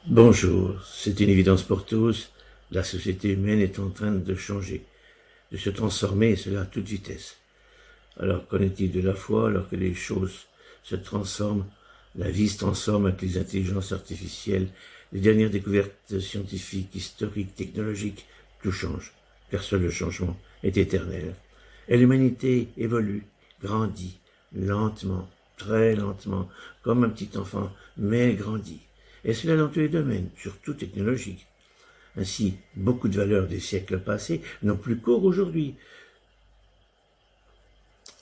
Bonjour, c'est une évidence pour tous, la société humaine est en train de changer, de se transformer, et cela à toute vitesse. Alors qu'en est-il de la foi, alors que les choses se transforment, la vie se transforme avec les intelligences artificielles, les dernières découvertes scientifiques, historiques, technologiques, tout change, car seul le changement est éternel. Et l'humanité évolue, grandit, lentement, très lentement, comme un petit enfant, mais elle grandit. Et cela dans tous les domaines, surtout technologiques. Ainsi, beaucoup de valeurs des siècles passés n'ont plus cours aujourd'hui.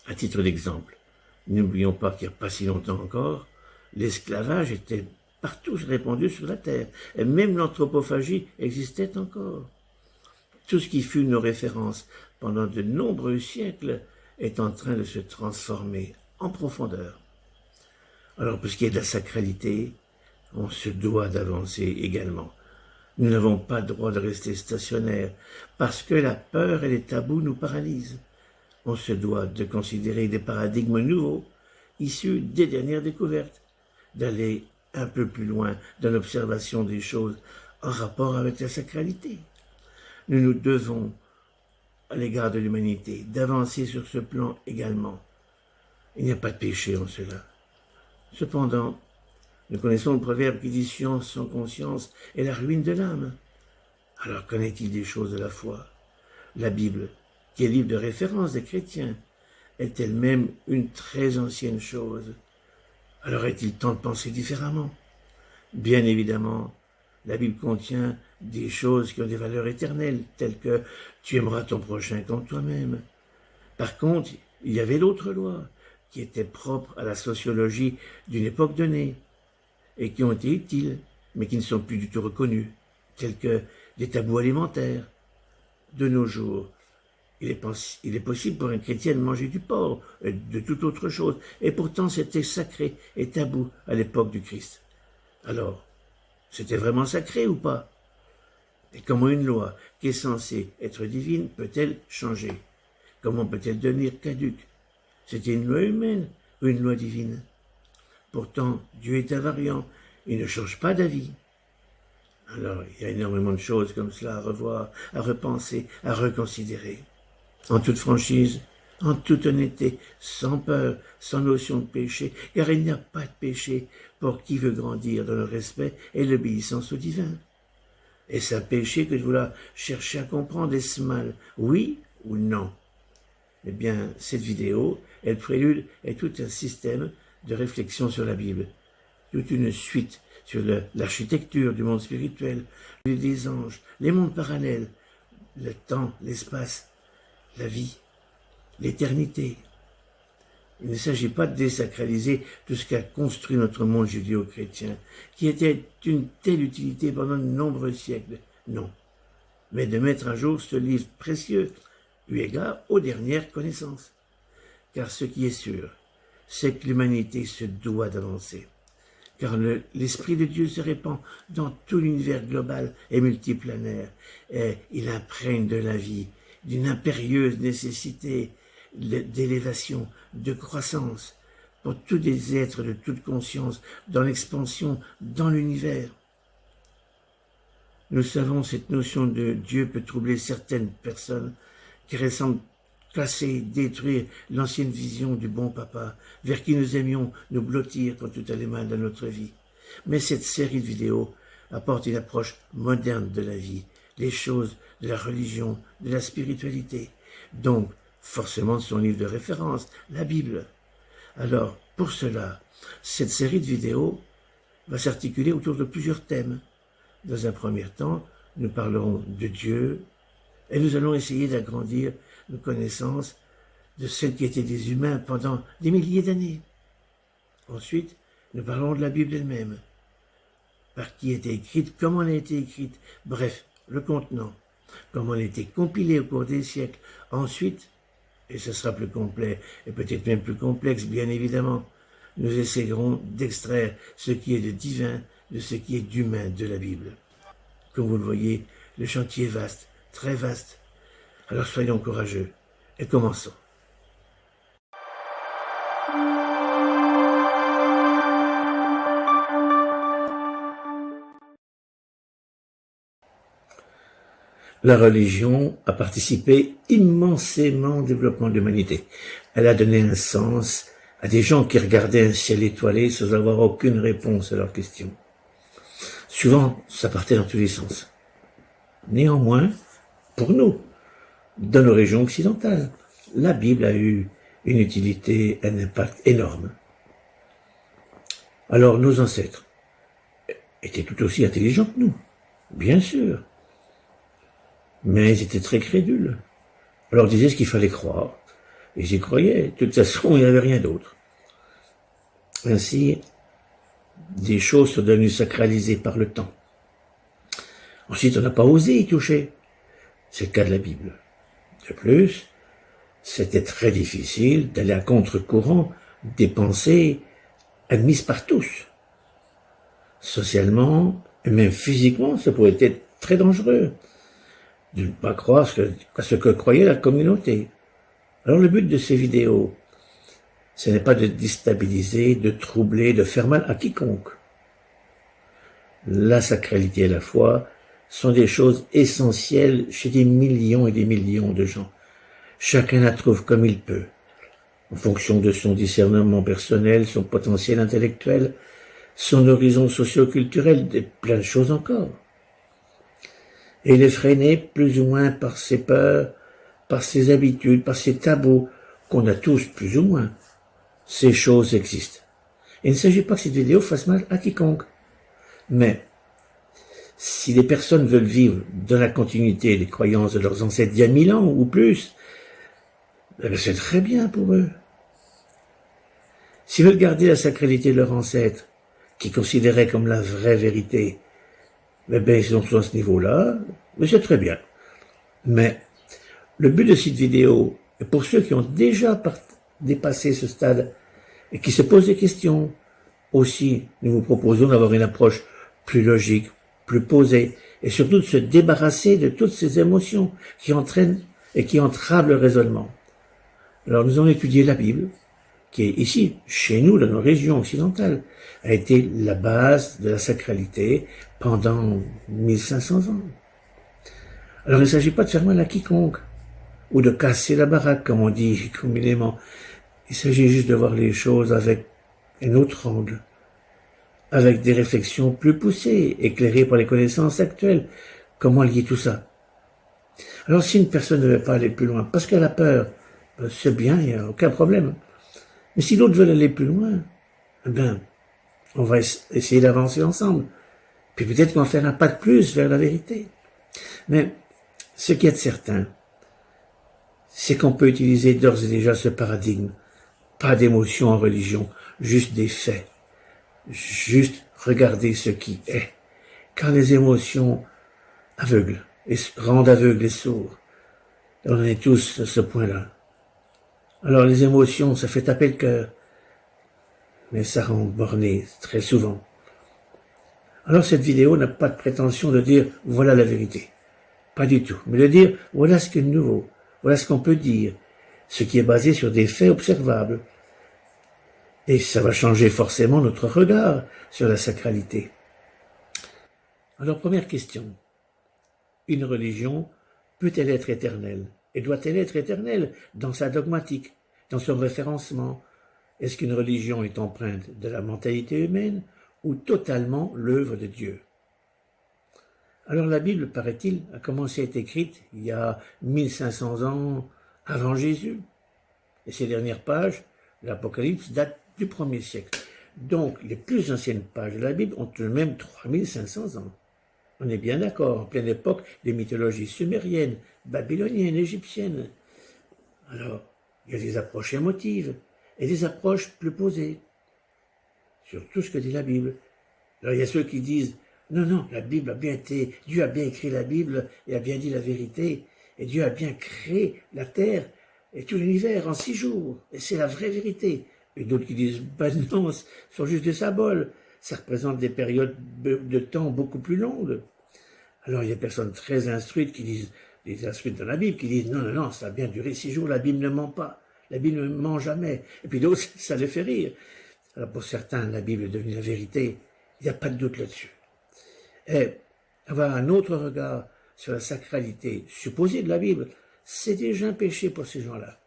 À titre d'exemple, n'oublions pas qu'il n'y a pas si longtemps encore, l'esclavage était partout répandu sur la terre, et même l'anthropophagie existait encore. Tout ce qui fut nos références pendant de nombreux siècles est en train de se transformer en profondeur. Alors, pour ce qui est de la sacralité, on se doit d'avancer également. Nous n'avons pas le droit de rester stationnaires, parce que la peur et les tabous nous paralysent. On se doit de considérer des paradigmes nouveaux, issus des dernières découvertes, d'aller un peu plus loin dans l'observation des choses en rapport avec la sacralité. Nous nous devons, à l'égard de l'humanité, d'avancer sur ce plan également. Il n'y a pas de péché en cela. Cependant, nous connaissons le proverbe qui dit « Science sans conscience est la ruine de l'âme ». Alors qu'en est-il des choses de la foi? La Bible, qui est livre de référence des chrétiens, est elle-même une très ancienne chose. Alors est-il temps de penser différemment? Bien évidemment, la Bible contient des choses qui ont des valeurs éternelles, telles que « tu aimeras ton prochain comme toi-même ». Par contre, il y avait l'autre loi, qui était propre à la sociologie d'une époque donnée, et qui ont été utiles, mais qui ne sont plus du tout reconnus, tels que des tabous alimentaires. De nos jours, il est possible pour un chrétien de manger du porc, et de toute autre chose, et pourtant c'était sacré et tabou à l'époque du Christ. Alors, c'était vraiment sacré ou pas? Et comment une loi qui est censée être divine peut-elle changer? Comment peut-elle devenir caduque? C'était une loi humaine ou une loi divine? Pourtant, Dieu est invariant, il ne change pas d'avis. Alors, il y a énormément de choses comme cela à revoir, à repenser, à reconsidérer. En toute franchise, en toute honnêteté, sans peur, sans notion de péché, car il n'y a pas de péché pour qui veut grandir dans le respect et l'obéissance au divin. Est-ce un péché que de vouloir chercher à comprendre? Est-ce mal? Oui ou non? Eh bien, cette vidéo est le prélude et tout un système de réflexion sur la Bible, toute une suite sur l'architecture du monde spirituel, des anges, les mondes parallèles, le temps, l'espace, la vie, l'éternité. Il ne s'agit pas de désacraliser tout ce qu'a construit notre monde judéo-chrétien, qui était d'une telle utilité pendant de nombreux siècles, non, mais de mettre à jour ce livre précieux, eu égard aux dernières connaissances. Car ce qui est sûr, c'est que l'humanité se doit d'avancer. Car l'Esprit de Dieu se répand dans tout l'univers global et multiplanaire, et il imprègne de la vie, d'une impérieuse nécessité d'élévation, de croissance, pour tous les êtres de toute conscience, dans l'expansion, dans l'univers. Nous savons, cette notion de Dieu peut troubler certaines personnes qui ressemblent casser, détruire l'ancienne vision du bon papa, vers qui nous aimions nous blottir quand tout allait mal dans notre vie. Mais cette série de vidéos apporte une approche moderne de la vie, des choses, de la religion, de la spiritualité. Donc, forcément de son livre de référence, la Bible. Alors, pour cela, cette série de vidéos va s'articuler autour de plusieurs thèmes. Dans un premier temps, nous parlerons de Dieu, et nous allons essayer d'agrandir nos connaissances de celles qui étaient des humains pendant des milliers d'années. Ensuite, nous parlons de la Bible elle-même, par qui elle a été écrite, comment elle a été écrite, bref, le contenant, comment elle a été compilée au cours des siècles. Ensuite, et ce sera plus complet, et peut-être même plus complexe, bien évidemment, nous essaierons d'extraire ce qui est de divin de ce qui est d'humain de la Bible. Comme vous le voyez, le chantier est vaste, très vaste. Alors soyons courageux et commençons. La religion a participé immensément au développement de l'humanité. Elle a donné un sens à des gens qui regardaient un ciel étoilé sans avoir aucune réponse à leurs questions. Souvent, ça partait dans tous les sens. Néanmoins, pour nous, dans nos régions occidentales, la Bible a eu une utilité, un impact énorme. Alors nos ancêtres étaient tout aussi intelligents que nous, bien sûr, mais ils étaient très crédules. Alors ils disaient ce qu'il fallait croire, et ils y croyaient. De toute façon, il n'y avait rien d'autre. Ainsi, des choses sont devenues sacralisées par le temps. Ensuite, on n'a pas osé y toucher. C'est le cas de la Bible. De plus, c'était très difficile d'aller à contre-courant des pensées admises par tous. Socialement, et même physiquement, ça pouvait être très dangereux de ne pas croire à ce que croyait la communauté. Alors le but de ces vidéos, ce n'est pas de déstabiliser, de troubler, de faire mal à quiconque. La sacralité et la foi sont des choses essentielles chez des millions et des millions de gens. Chacun la trouve comme il peut, en fonction de son discernement personnel, son potentiel intellectuel, son horizon socio-culturel, et plein de choses encore. Et il est freiné plus ou moins par ses peurs, par ses habitudes, par ses tabous, qu'on a tous plus ou moins. Ces choses existent. Il ne s'agit pas que cette vidéo fasse mal à quiconque. Mais, si les personnes veulent vivre dans la continuité des croyances de leurs ancêtres d'il y a 1000 ans ou plus, c'est très bien pour eux. S'ils veulent garder la sacralité de leurs ancêtres, qu'ils considéraient comme la vraie vérité, ils sont à ce niveau-là, mais c'est très bien. Mais le but de cette vidéo, est pour ceux qui ont déjà dépassé ce stade et qui se posent des questions, aussi, nous vous proposons d'avoir une approche plus logique, plus posée, et surtout de se débarrasser de toutes ces émotions qui entraînent et qui entravent le raisonnement. Alors nous avons étudié la Bible, qui est ici, chez nous, dans nos régions occidentales, a été la base de la sacralité pendant 1500 ans. Alors il ne s'agit pas de faire mal à quiconque, ou de casser la baraque, comme on dit communément. Il s'agit juste de voir les choses avec un autre angle, avec des réflexions plus poussées, éclairées par les connaissances actuelles. Comment lier tout ça? Alors si une personne ne veut pas aller plus loin, parce qu'elle a peur, c'est bien, il n'y a aucun problème. Mais si d'autres veulent aller plus loin, on va essayer d'avancer ensemble. Puis peut-être qu'on va faire un pas de plus vers la vérité. Mais ce qui est certain, c'est qu'on peut utiliser d'ores et déjà ce paradigme. Pas d'émotion en religion, juste des faits. Juste regarder ce qui est. Car les émotions aveuglent, et rendent aveugles et sourds. Et on en est tous à ce point-là. Alors les émotions, ça fait taper le cœur, mais ça rend borné très souvent. Alors cette vidéo n'a pas de prétention de dire « voilà la vérité ». Pas du tout, mais de dire « voilà ce qui est nouveau, voilà ce qu'on peut dire », ce qui est basé sur des faits observables. Et ça va changer forcément notre regard sur la sacralité. Alors première question, une religion peut-elle être éternelle? Et doit-elle être éternelle dans sa dogmatique, dans son référencement? Est-ce qu'une religion est empreinte de la mentalité humaine ou totalement l'œuvre de Dieu? Alors la Bible, paraît-il, a commencé à être écrite il y a 1500 ans avant Jésus. Et ces dernières pages, l'Apocalypse, datent du 1er siècle. Donc les plus anciennes pages de la Bible ont tout de même 3500 ans. On est bien d'accord, en pleine époque des mythologies sumériennes, babyloniennes, égyptiennes. Alors, il y a des approches émotives et des approches plus posées sur tout ce que dit la Bible. Alors, il y a ceux qui disent « Non, la Bible a bien été, Dieu a bien écrit la Bible et a bien dit la vérité, et Dieu a bien créé la terre et tout l'univers en 6 jours, et c'est la vraie vérité. » Et d'autres qui disent « Ben non, ce sont juste des symboles. Ça représente des périodes de temps beaucoup plus longues. » Alors il y a des personnes très instruites qui disent, des instruites dans la Bible, qui disent non, ça a bien duré 6 jours, la Bible ne ment pas, la Bible ne ment jamais. Et puis d'autres, ça les fait rire. Alors pour certains, la Bible est devenue la vérité, il n'y a pas de doute là-dessus. Et avoir un autre regard sur la sacralité supposée de la Bible, c'est déjà un péché pour ces gens-là.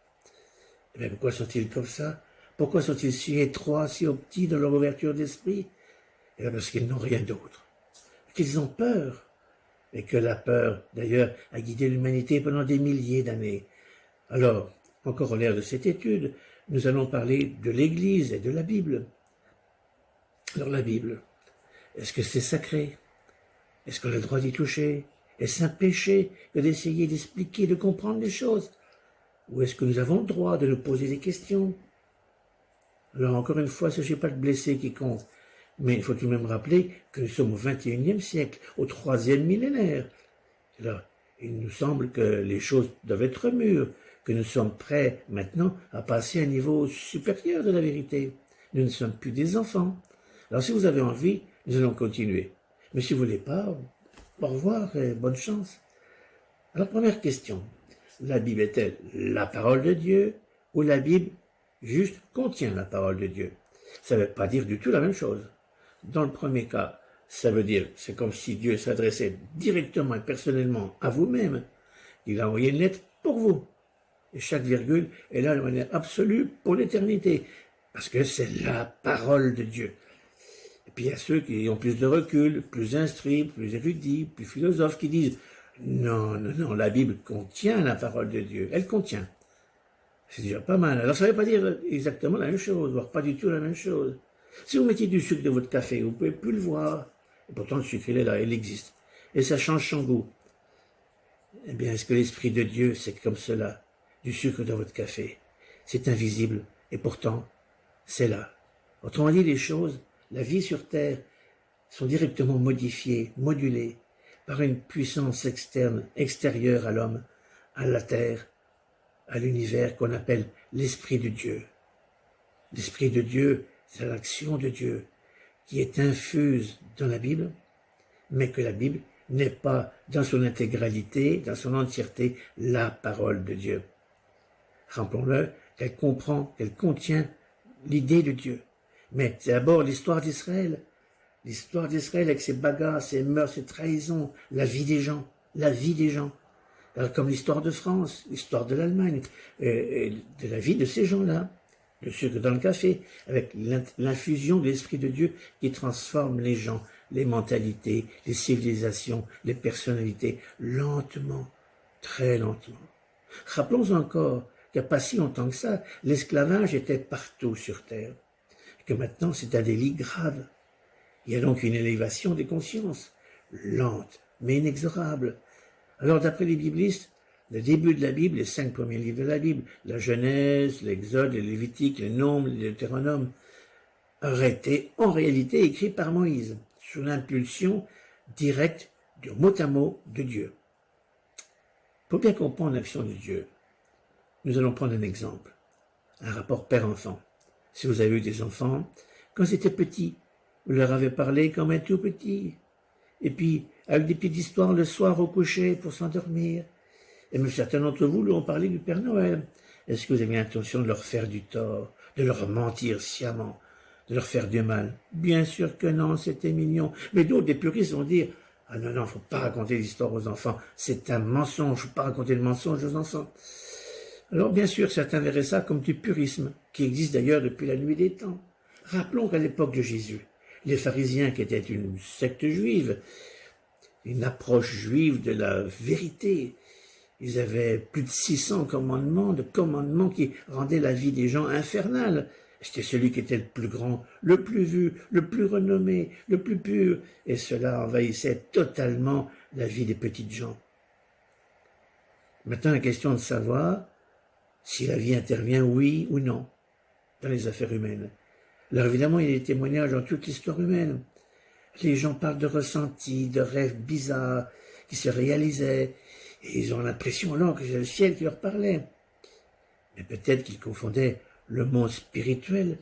Eh bien, pourquoi sont-ils comme ça? Pourquoi sont-ils si étroits, si petits dans leur ouverture d'esprit? Eh bien, parce qu'ils n'ont rien d'autre. Qu'ils ont peur. Et que la peur, d'ailleurs, a guidé l'humanité pendant des milliers d'années. Alors, en corollaire de cette étude, nous allons parler de l'Église et de la Bible. Alors la Bible, est-ce que c'est sacré? Est-ce qu'on a le droit d'y toucher? Est-ce un péché que d'essayer d'expliquer, de comprendre les choses? Ou est-ce que nous avons le droit de nous poser des questions? Alors encore une fois, il ne s'agit pas de blesser quiconque, mais il faut tout de même rappeler que nous sommes au XXIe siècle, au troisième millénaire. Alors, il nous semble que les choses doivent être mûres, que nous sommes prêts maintenant à passer à un niveau supérieur de la vérité. Nous ne sommes plus des enfants. Alors si vous avez envie, nous allons continuer. Mais si vous ne voulez pas, au revoir et bonne chance. Alors première question, la Bible est-elle la parole de Dieu ou la Bible juste contient la parole de Dieu? Ça ne veut pas dire du tout la même chose. Dans le premier cas, ça veut dire, c'est comme si Dieu s'adressait directement et personnellement à vous-même. Il a envoyé une lettre pour vous. Et chaque virgule est là de manière absolue pour l'éternité. Parce que c'est la parole de Dieu. Et puis il y a ceux qui ont plus de recul, plus instruits, plus érudits, plus philosophes, qui disent non, non, non, la Bible contient la parole de Dieu. Elle contient. C'est déjà pas mal. Alors ça ne veut pas dire exactement la même chose, voire pas du tout la même chose. Si vous mettez du sucre dans votre café, vous ne pouvez plus le voir. Et pourtant, le sucre, il est là, il existe. Et ça change son goût. Eh bien, est-ce que l'Esprit de Dieu, c'est comme cela? Du sucre dans votre café. C'est invisible. Et pourtant, c'est là. Autrement dit, les choses, la vie sur Terre, sont directement modifiées, modulées, par une puissance externe, extérieure à l'homme, à la Terre, à l'univers qu'on appelle l'Esprit de Dieu. L'Esprit de Dieu, c'est l'action de Dieu qui est infuse dans la Bible, mais que la Bible n'est pas dans son intégralité, dans son entièreté, la parole de Dieu. Rappelons-le, qu'elle comprend, qu'elle contient l'idée de Dieu. Mais c'est d'abord l'histoire d'Israël. L'histoire d'Israël avec ses bagarres, ses mœurs, ses trahisons, la vie des gens, la vie des gens. Alors, comme l'histoire de France, l'histoire de l'Allemagne, et de la vie de ces gens-là. Le sucre dans le café, avec l'infusion de l'Esprit de Dieu qui transforme les gens, les mentalités, les civilisations, les personnalités, lentement, très lentement. Rappelons encore qu'il n'y a pas si longtemps que ça, l'esclavage était partout sur Terre, et que maintenant c'est un délit grave. Il y a donc une élévation des consciences, lente, mais inexorable. Alors d'après les biblistes, le début de la Bible, les 5 premiers livres de la Bible, la Genèse, l'Exode, le Lévitique, le Nombre, le Deutéronome, auraient été en réalité écrits par Moïse, sous l'impulsion directe du mot à mot de Dieu. Pour bien comprendre l'action de Dieu, nous allons prendre un exemple, un rapport père-enfant. Si vous avez eu des enfants, quand c'était petit, vous leur avez parlé comme un tout petit, et puis avec des petites histoires le soir au coucher pour s'endormir. Et même certains d'entre vous lui ont parlé du Père Noël. Est-ce que vous avez l'intention de leur faire du tort, de leur mentir sciemment, de leur faire du mal? Bien sûr que non, c'était mignon. Mais d'autres, des puristes, vont dire « Ah non, non, faut pas raconter l'histoire aux enfants. C'est un mensonge, faut pas raconter le mensonge aux enfants. » Alors bien sûr, certains verraient ça comme du purisme, qui existe d'ailleurs depuis la nuit des temps. Rappelons qu'à l'époque de Jésus, les pharisiens, qui étaient une secte juive, une approche juive de la vérité, ils avaient plus de 600 commandements, de commandements qui rendaient la vie des gens infernale. C'était celui qui était le plus grand, le plus vu, le plus renommé, le plus pur, et cela envahissait totalement la vie des petites gens. Maintenant, la question de savoir si la vie intervient oui ou non dans les affaires humaines. Alors évidemment, il y a des témoignages dans toute l'histoire humaine. Les gens parlent de ressentis, de rêves bizarres qui se réalisaient, et ils ont l'impression alors que c'est le ciel qui leur parlait. Mais peut-être qu'ils confondaient le monde spirituel,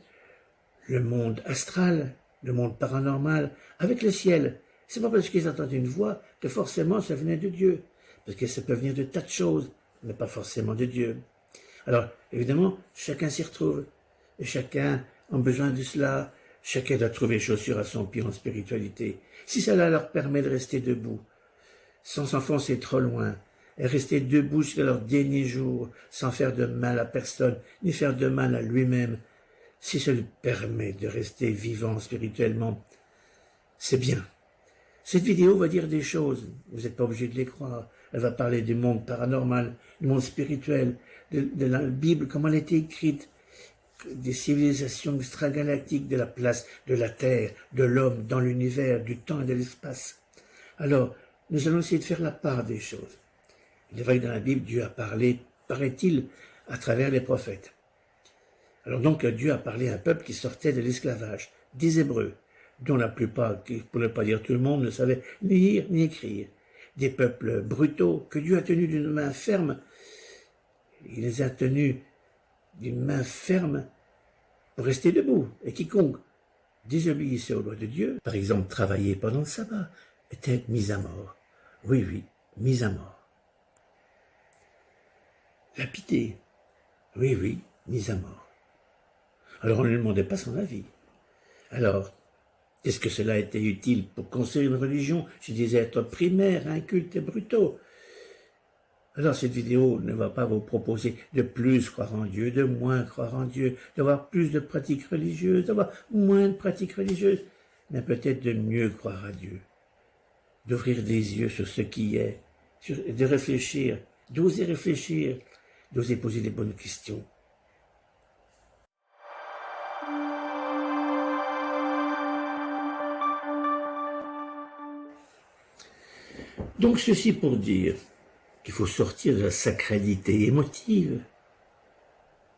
le monde astral, le monde paranormal avec le ciel. C'est pas parce qu'ils entendent une voix que forcément ça venait de Dieu. Parce que ça peut venir de tas de choses, mais pas forcément de Dieu. Alors, évidemment, chacun s'y retrouve. Et chacun a besoin de cela. Chacun doit trouver chaussure à son pied en spiritualité. Si cela leur permet de rester debout, sans s'enfoncer trop loin, et rester debout jusqu'à leur dernier jour, sans faire de mal à personne, ni faire de mal à lui-même, si ça lui permet de rester vivant spirituellement, c'est bien. Cette vidéo va dire des choses, vous n'êtes pas obligé de les croire. Elle va parler du monde paranormal, du monde spirituel, de la Bible, comment elle a été écrite, des civilisations extragalactiques, de la place de la Terre, de l'homme dans l'univers, du temps et de l'espace. Alors, nous allons essayer de faire la part des choses. Il est vrai que dans la Bible, Dieu a parlé, paraît-il, à travers les prophètes. Alors donc, Dieu a parlé à un peuple qui sortait de l'esclavage, des Hébreux, dont la plupart, pour ne pas dire tout le monde, ne savait ni lire ni écrire. Des peuples brutaux que Dieu a tenus d'une main ferme. Il les a tenus d'une main ferme pour rester debout. Et quiconque désobéissait aux lois de Dieu, par exemple travailler pendant le sabbat, était mis à mort. Oui, oui, mis à mort. Lapidé. Oui, oui, mis à mort. Alors on ne lui demandait pas son avis. Alors, est-ce que cela était utile pour construire une religion chez des êtres primaires, incultes et brutaux? Alors cette vidéo ne va pas vous proposer de plus croire en Dieu, de moins croire en Dieu, d'avoir plus de pratiques religieuses, d'avoir moins de pratiques religieuses, mais peut-être de mieux croire à Dieu, d'ouvrir des yeux sur ce qui est, de réfléchir, d'oser poser les bonnes questions. Donc ceci pour dire qu'il faut sortir de la sacralité émotive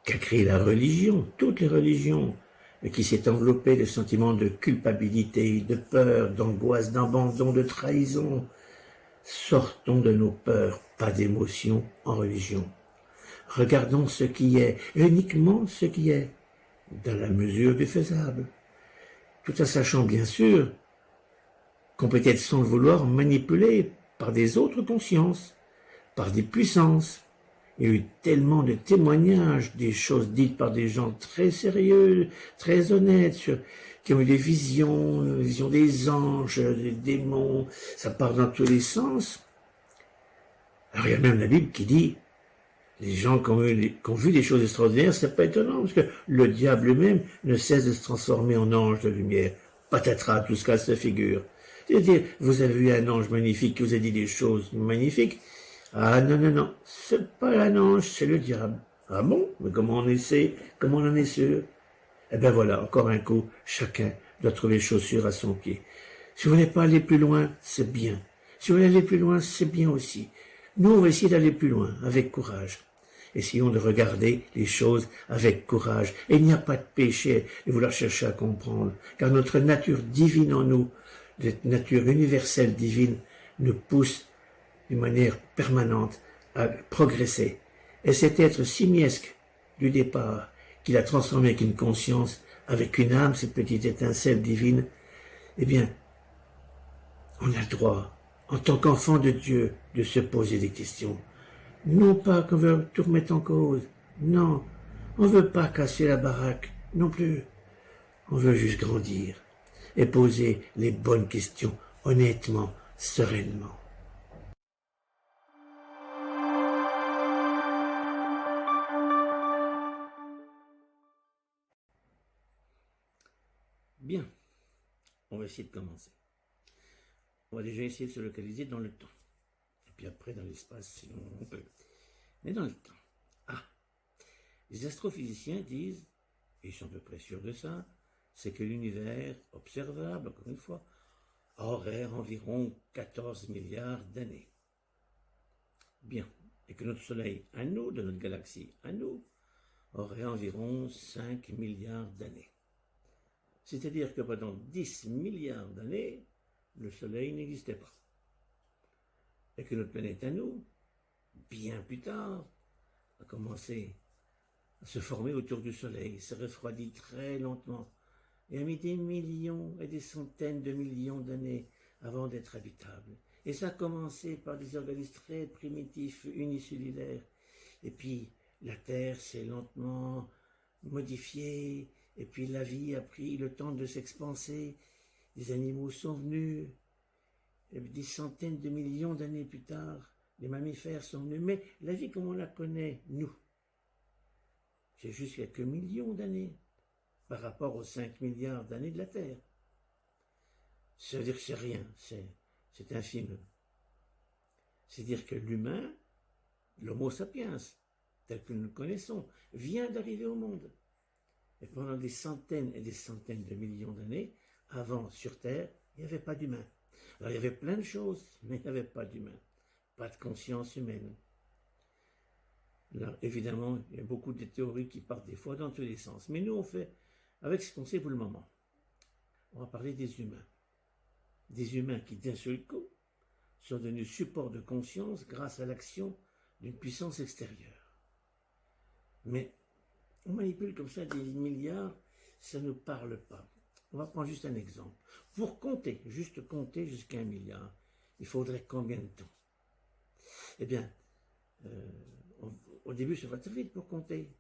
qu'a créé la religion, toutes les religions, et qui s'est enveloppée de sentiments de culpabilité, de peur, d'angoisse, d'abandon, de trahison. Sortons de nos peurs, pas d'émotions en religion. Regardons ce qui est, uniquement ce qui est, dans la mesure du faisable, tout en sachant bien sûr qu'on peut être sans le vouloir manipulé par des autres consciences, par des puissances. Il y a eu tellement de témoignages, des choses dites par des gens très sérieux, très honnêtes, qui ont eu des visions des anges, des démons, ça part dans tous les sens. Alors il y a même la Bible qui dit, les gens qui ont vu des choses extraordinaires, c'est pas étonnant, parce que le diable lui-même ne cesse de se transformer en ange de lumière. Patatras, tout ce qu'elle se figure. C'est-à-dire, vous avez vu un ange magnifique qui vous a dit des choses magnifiques. Ah non, non, non, c'est pas un ange, c'est le diable. Ah bon? Mais comment on en est sûr? Eh ben voilà, encore un coup, chacun doit trouver chaussure à son pied. Si vous voulez pas aller plus loin, c'est bien. Si vous voulez aller plus loin, c'est bien aussi. Nous, on va essayer d'aller plus loin, avec courage. Essayons de regarder les choses avec courage. Et il n'y a pas de péché de vouloir chercher à comprendre, car notre nature divine en nous, cette nature universelle divine, nous pousse d'une manière permanente à progresser. Et cet être simiesque du départ, qu'il a transformé avec une conscience, avec une âme, cette petite étincelle divine, eh bien, on a le droit, en tant qu'enfant de Dieu, de se poser des questions. Non pas qu'on veut tout remettre en cause, non, on veut pas casser la baraque, non plus. On veut juste grandir et poser les bonnes questions, honnêtement, sereinement. Bien, on va essayer de commencer. On va déjà essayer de se localiser dans le temps. Et puis après dans l'espace, sinon on peut. Mais dans le temps. Ah, les astrophysiciens disent, et ils sont à peu près sûrs de ça, c'est que l'univers observable, encore une fois, aurait environ 14 milliards d'années. Bien, et que notre Soleil, à nous, de notre galaxie, à nous, aurait environ 5 milliards d'années. C'est-à-dire que pendant 10 milliards d'années, le Soleil n'existait pas. Et que notre planète à nous, bien plus tard, a commencé à se former autour du Soleil, s'est refroidi très lentement, et a mis des millions et des centaines de millions d'années avant d'être habitable. Et ça a commencé par des organismes très primitifs, unicellulaires. Et puis, la Terre s'est lentement modifiée, et puis la vie a pris le temps de s'expanser. Des animaux sont venus, des centaines de millions d'années plus tard, les mammifères sont venus. Mais la vie comme on la connaît, nous, c'est juste quelques millions d'années par rapport aux 5 milliards d'années de la Terre. Ça veut dire que c'est rien, c'est infime. C'est-à-dire que l'humain, l'homo sapiens, tel que nous le connaissons, vient d'arriver au monde. Et pendant des centaines et des centaines de millions d'années, avant, sur Terre, il n'y avait pas d'humain. Alors il y avait plein de choses, mais il n'y avait pas d'humain. Pas de conscience humaine. Alors évidemment, il y a beaucoup de théories qui partent des fois dans tous les sens. Mais nous, on fait avec ce qu'on sait pour le moment. On va parler des humains. Des humains qui, d'un seul coup, sont devenus support de conscience grâce à l'action d'une puissance extérieure. Mais on manipule comme ça des milliards, ça ne parle pas. On va prendre juste un exemple. Pour compter, juste compter jusqu'à 1 milliard, il faudrait combien de temps? Eh bien, au début, ça va très vite pour compter.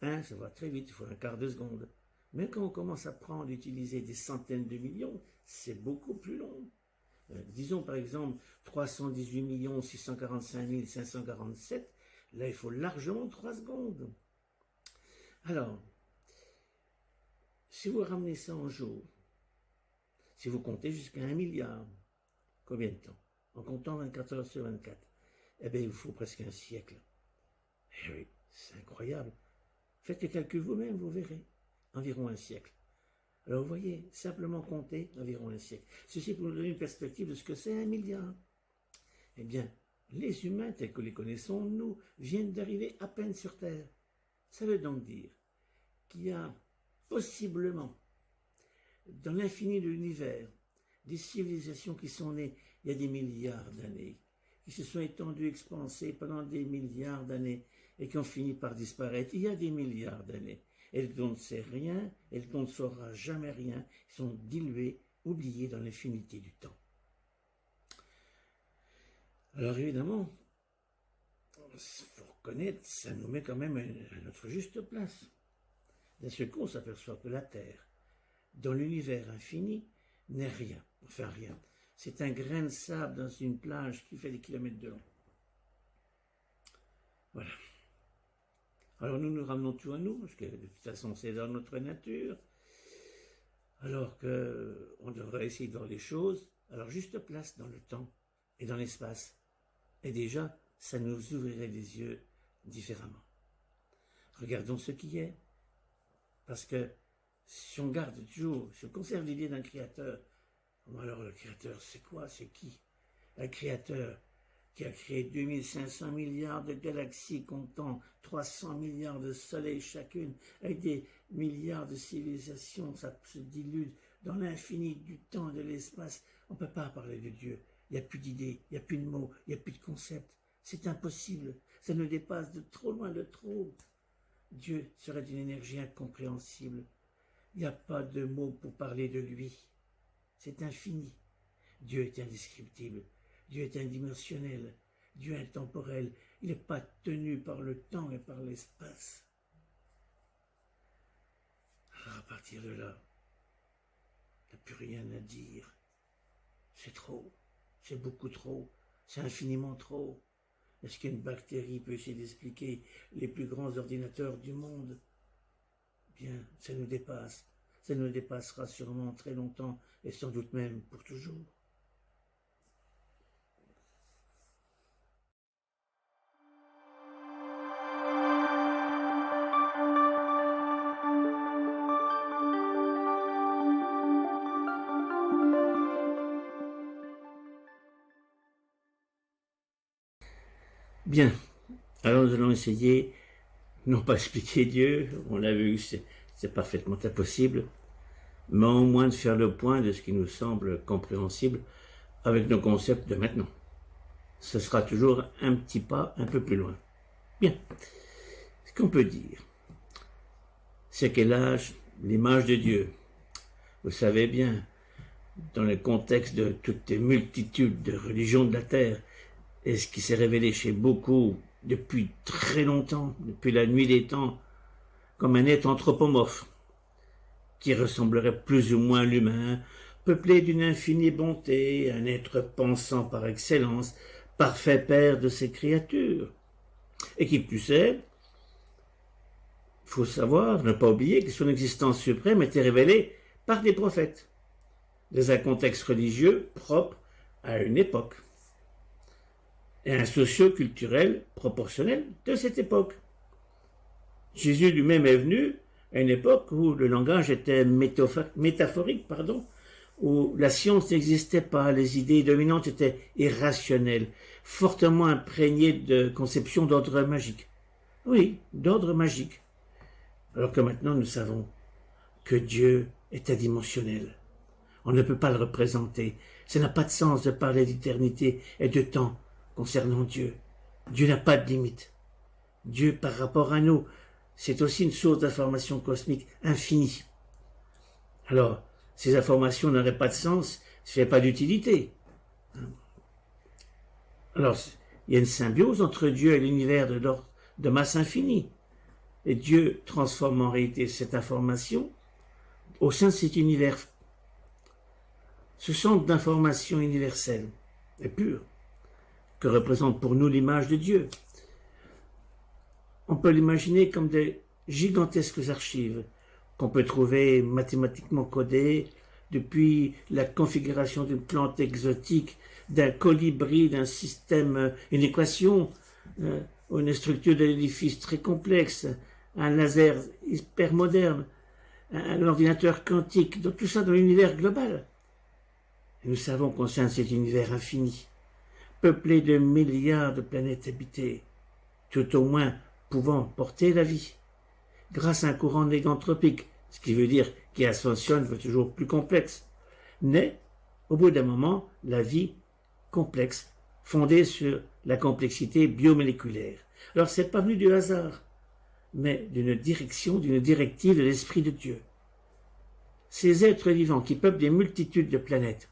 1, ça va très vite, il faut un quart de seconde. Mais quand on commence à prendre, utiliser des centaines de millions, c'est beaucoup plus long. Disons par exemple 318 645 547, là il faut largement 3 secondes. Alors, si vous ramenez ça en jours, si vous comptez jusqu'à 1 milliard, combien de temps? En comptant 24 heures sur 24, eh bien il vous faut presque un siècle. Eh oui, c'est incroyable. Faites les calculs vous-même, vous verrez. Environ un siècle. Alors vous voyez, simplement compter environ un siècle. Ceci pour nous donner une perspective de ce que c'est 1 milliard. Eh bien, les humains tels que les connaissons, nous, viennent d'arriver à peine sur Terre. Ça veut donc dire qu'il y a possiblement, dans l'infini de l'univers, des civilisations qui sont nées il y a des milliards d'années, qui se sont étendues, expansées pendant des milliards d'années et qui ont fini par disparaître il y a des milliards d'années. Et dont on ne sait rien, et dont on ne saura jamais rien, ils sont dilués, oubliés dans l'infinité du temps. Alors évidemment, il faut reconnaître, ça nous met quand même à notre juste place. D'un seul coup, on s'aperçoit que la Terre, dans l'univers infini, n'est rien, enfin rien. C'est un grain de sable dans une plage qui fait des kilomètres de long. Voilà. Alors nous nous ramenons tout à nous, parce que de toute façon c'est dans notre nature, alors qu'on devrait essayer de voir les choses à leur juste place dans le temps et dans l'espace. Et déjà, ça nous ouvrirait les yeux différemment. Regardons ce qui est, parce que si on garde toujours, si on conserve l'idée d'un créateur, alors le créateur c'est quoi, c'est qui? Un créateur qui a créé 2500 milliards de galaxies comptant 300 milliards de soleils chacune, avec des milliards de civilisations, ça se dilue dans l'infini du temps et de l'espace. On ne peut pas parler de Dieu. Il n'y a plus d'idées, il n'y a plus de mots, il n'y a plus de concepts. C'est impossible. Ça nous dépasse de trop loin, de trop. Dieu serait d'une énergie incompréhensible. Il n'y a pas de mots pour parler de lui. C'est infini. Dieu est indescriptible. Dieu est indimensionnel, Dieu est intemporel, il n'est pas tenu par le temps et par l'espace. Alors à partir de là, il n'y a plus rien à dire. C'est trop, c'est beaucoup trop, c'est infiniment trop. Est-ce qu'une bactérie peut essayer d'expliquer les plus grands ordinateurs du monde? Bien, ça nous dépasse, ça nous dépassera sûrement très longtemps et sans doute même pour toujours. Bien, alors nous allons essayer, non pas expliquer Dieu, on l'a vu, c'est parfaitement impossible, mais au moins de faire le point de ce qui nous semble compréhensible avec nos concepts de maintenant. Ce sera toujours un petit pas un peu plus loin. Bien, ce qu'on peut dire, c'est qu'est l'image de Dieu. Vous savez bien, dans le contexte de toutes les multitudes de religions de la Terre, et ce qui s'est révélé chez beaucoup depuis très longtemps, depuis la nuit des temps, comme un être anthropomorphe, qui ressemblerait plus ou moins à l'humain, peuplé d'une infinie bonté, un être pensant par excellence, parfait père de ses créatures. Et qui plus est, il faut savoir, ne pas oublier que son existence suprême était révélée par des prophètes, dans un contexte religieux propre à une époque, et un socio-culturel proportionnel de cette époque. Jésus lui-même est venu à une époque où le langage était métaphorique, où la science n'existait pas, les idées dominantes étaient irrationnelles, fortement imprégnées de conceptions d'ordre magique. Oui, d'ordre magique. Alors que maintenant nous savons que Dieu est adimensionnel. On ne peut pas le représenter. Ça n'a pas de sens de parler d'éternité et de temps concernant Dieu. Dieu n'a pas de limite. Dieu, par rapport à nous, c'est aussi une source d'information cosmique infinie. Alors, ces informations n'auraient pas de sens, ça fait pas d'utilité. Alors, il y a une symbiose entre Dieu et l'univers de masse infinie. Et Dieu transforme en réalité cette information au sein de cet univers. Ce centre d'information universelle et pure, que représente pour nous l'image de Dieu. On peut l'imaginer comme des gigantesques archives qu'on peut trouver mathématiquement codées depuis la configuration d'une plante exotique, d'un colibri, d'un système, une équation, une structure de l'édifice très complexe, un laser hyper moderne, un ordinateur quantique, donc tout ça dans l'univers global. Et nous savons qu'au sein de cet univers infini, peuplé de milliards de planètes habitées, tout au moins pouvant porter la vie, grâce à un courant négantropique, ce qui veut dire qui ascensionne veut toujours plus complexe, naît, au bout d'un moment, la vie complexe, fondée sur la complexité biomoléculaire. Alors c'est pas venu du hasard, mais d'une direction, d'une directive de l'Esprit de Dieu. Ces êtres vivants qui peuplent des multitudes de planètes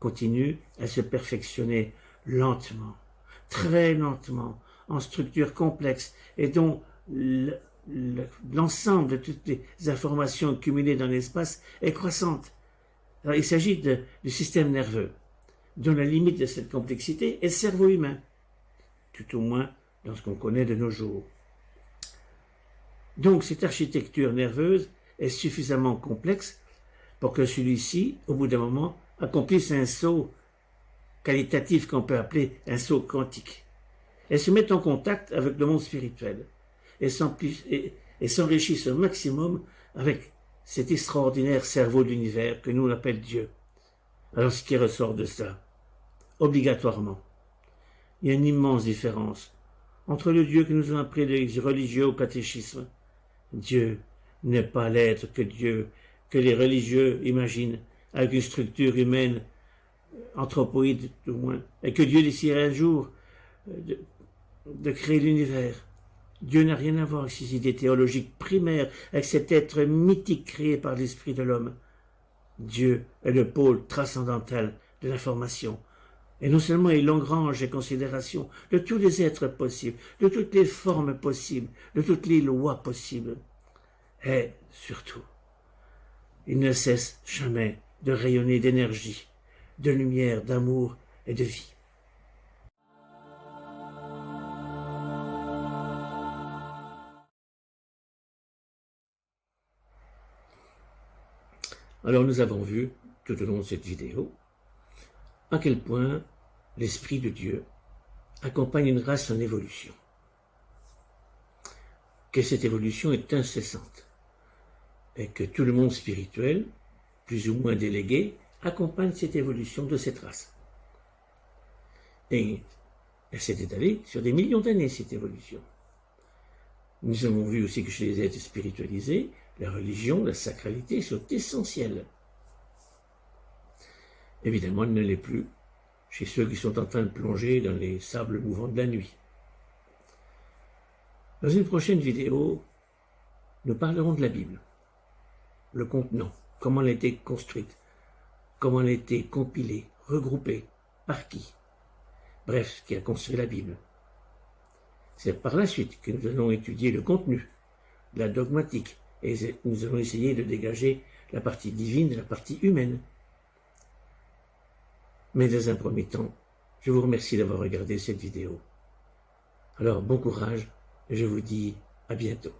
continuent à se perfectionner lentement, très lentement, en structures complexes et dont l'ensemble de toutes les informations accumulées dans l'espace est croissante. Alors, il s'agit du système nerveux, dont la limite de cette complexité est le cerveau humain, tout au moins dans ce qu'on connaît de nos jours. Donc cette architecture nerveuse est suffisamment complexe pour que celui-ci, au bout d'un moment, accomplisse un saut qualitatif qu'on peut appeler un saut quantique. Elle se met en contact avec le monde spirituel et s'enrichisse au maximum avec cet extraordinaire cerveau de l'univers que nous on appelle Dieu. Alors ce qui ressort de ça, obligatoirement, il y a une immense différence entre le Dieu que nous ont appris les religieux au catéchisme. Dieu n'est pas l'être que Dieu, que les religieux imaginent, avec une structure humaine, anthropoïde au moins, et que Dieu déciderait un jour de créer l'univers. Dieu n'a rien à voir avec ces idées théologiques primaires, avec cet être mythique créé par l'esprit de l'homme. Dieu est le pôle transcendantal de l'information. Et non seulement il engrange les considérations de tous les êtres possibles, de toutes les formes possibles, de toutes les lois possibles. Et surtout, il ne cesse jamais de rayonner d'énergie, de lumière, d'amour et de vie. Alors nous avons vu, tout au long de cette vidéo, à quel point l'Esprit de Dieu accompagne une race en évolution. Que cette évolution est incessante et que tout le monde spirituel, plus ou moins délégué, accompagne cette évolution de cette race. Et elle s'est étalée sur des millions d'années, cette évolution. Nous avons vu aussi que chez les êtres spiritualisés, la religion, la sacralité sont essentielles. Évidemment, elle ne l'est plus chez ceux qui sont en train de plonger dans les sables mouvants de la nuit. Dans une prochaine vidéo, nous parlerons de la Bible, le contenant, comment elle a été construite, comment elle a été compilée, regroupée, par qui, bref, qui a construit la Bible. C'est par la suite que nous allons étudier le contenu, la dogmatique, et nous allons essayer de dégager la partie divine de la partie humaine. Mais dans un premier temps, je vous remercie d'avoir regardé cette vidéo. Alors bon courage et je vous dis à bientôt.